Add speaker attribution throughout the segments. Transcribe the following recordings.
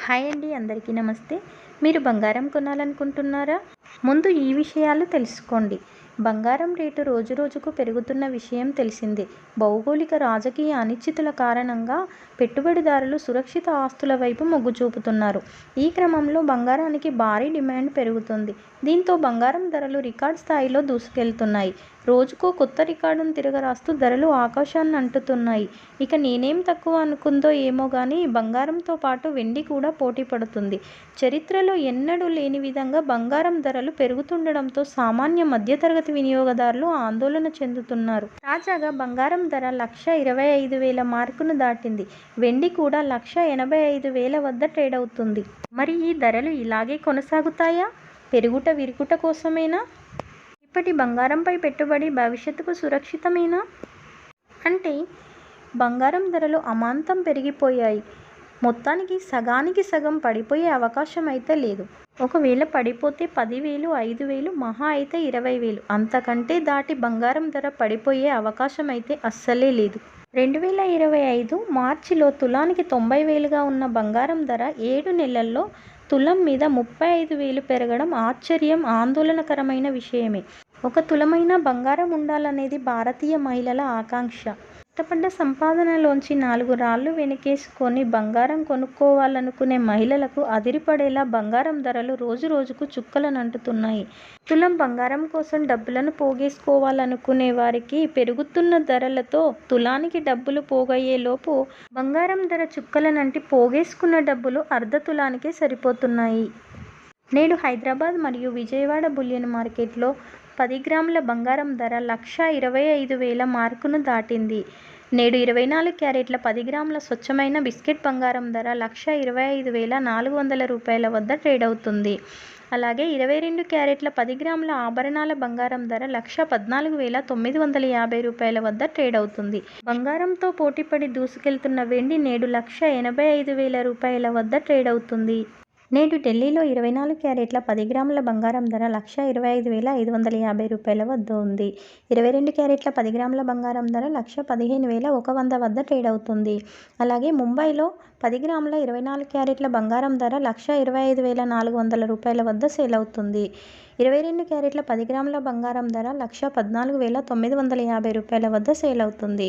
Speaker 1: Hi అండి, అందరికీ నమస్తే. మీరు బంగారం కొనాలనుకుంటున్నారా? ముందు ఈ విషయాలు తెలుసుకోండి. బంగారం రేటు రోజురోజుకు పెరుగుతున్న విషయం తెలిసిందే. భౌగోళిక, రాజకీయ అనిశ్చితుల కారణంగా పెట్టుబడిదారులు సురక్షిత ఆస్తుల వైపు మొగ్గు చూపుతున్నారు. ఈ క్రమంలో బంగారానికి భారీ డిమాండ్ పెరుగుతోంది. దీంతో బంగారం ధరలు రికార్డు స్థాయిలో దూసుకెళ్తున్నాయి. రోజుకో కొత్త రికార్డును తిరగరాస్తూ ధరలు ఆకాశాన్ని అంటుతున్నాయి. ఇక నేనేం తక్కువ అనుకుందో ఏమో గానీ బంగారంతో పాటు వెండి కూడా పోటీ పడుతుంది. చరిత్రలో ఎన్నడూ లేని విధంగా బంగారం ధరలు పెరుగుతుండడంతో సామాన్య మధ్యతరగతి వినియోగదారులు ఆందోళన చెందుతున్నారు. తాజాగా బంగారం ధర 1,25,000 మార్కును దాటింది. వెండి కూడా 1,85,000 వద్ద ట్రేడ్ అవుతుంది. మరి ఈ ధరలు ఇలాగే కొనసాగుతాయా? పెరుగుట విరుగుట కోసమేనా? ఇప్పటి బంగారంపై పెట్టుబడి భవిష్యత్తుకు సురక్షితమేనా? అంటే బంగారం ధరలు అమాంతం పెరిగిపోయాయి. మొత్తానికి సగానికి సగం పడిపోయే అవకాశం అయితే లేదు. ఒకవేళ పడిపోతే 10,000, 5,000, మహా అయితే 20,000. అంతకంటే దాటి బంగారం ధర పడిపోయే అవకాశం అయితే అస్సలే లేదు. 2025 మార్చిలో తులానికి 90,000గా ఉన్న బంగారం ధర 7 నెలల్లో తులం మీద 35,000 పెరగడం ఆశ్చర్యం, ఆందోళనకరమైన విషయమే. ఒక తులమైనా బంగారం ఉండాలనేది భారతీయ మహిళల ఆకాంక్ష. కష్టపడ్డ సంపాదనలోంచి 4 రాళ్లు వెనకేసుకొని బంగారం కొనుక్కోవాలనుకునే మహిళలకు అదిరిపడేలా బంగారం ధరలు రోజురోజుకు చుక్కలనంటుతున్నాయి. తులం బంగారం కోసం డబ్బులను పోగేసుకోవాలనుకునే వారికి పెరుగుతున్న ధరలతో తులానికి డబ్బులు పోగయ్యేలోపు బంగారం ధర చుక్కలనంటి పోగేసుకున్న డబ్బులు అర్ధ తులానికే సరిపోతున్నాయి. నేడు హైదరాబాద్ మరియు విజయవాడ బులియన్ మార్కెట్లో 10 గ్రాముల బంగారం ధర 1,25,000 మార్కును దాటింది. నేడు 24 క్యారెట్ల 10 గ్రాముల స్వచ్ఛమైన బిస్కెట్ బంగారం ధర 1,25,400 రూపాయల వద్ద ట్రేడ్ అవుతుంది. అలాగే 22 క్యారెట్ల 10 గ్రాముల ఆభరణాల బంగారం ధర 1,14,950 రూపాయల వద్ద ట్రేడ్ అవుతుంది. బంగారంతో పోటీపడి దూసుకెళ్తున్న వెండి నేడు 1,85,000 రూపాయల వద్ద ట్రేడ్ అవుతుంది. నేడు ఢిల్లీలో 24 క్యారెట్ల 10 గ్రాముల బంగారం ధర 1,25,550 రూపాయల వద్ద ఉంది. 22 క్యారెట్ల 10 గ్రాముల బంగారం ధర 1,15,100 వద్ద ట్రేడ్ అవుతుంది. అలాగే ముంబైలో 10 గ్రాముల 24 క్యారెట్ల బంగారం ధర 1,25,400 రూపాయల వద్ద సేల్ అవుతుంది. 22 క్యారెట్ల 10 గ్రాముల బంగారం ధర 1,14,950 రూపాయల వద్ద సేల్ అవుతుంది.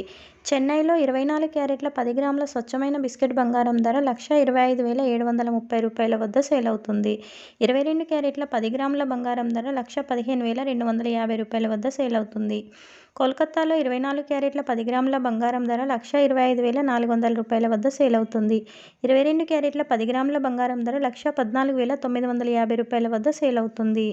Speaker 1: చెన్నైలో 24 క్యారెట్ల 10 గ్రాముల స్వచ్ఛమైన బిస్కెట్ బంగారం ధర 1,25,730 రూపాయల వద్ద సేల్ అవుతుంది. 22 క్యారెట్ల 10 గ్రాముల బంగారం ధర 1,15,250 రూపాయల వద్ద సేల్ అవుతుంది. కోల్కతాలో 24 క్యారెట్ల 10 గ్రాముల బంగారం ధర 1,25,400 రూపాయల వద్ద సేల్ అవుతుంది. 22 క్యారెట్ల 10 గ్రాముల బంగారం ధర 1,14,950 రూపాయల వద్ద సేల్ అవుతుంది.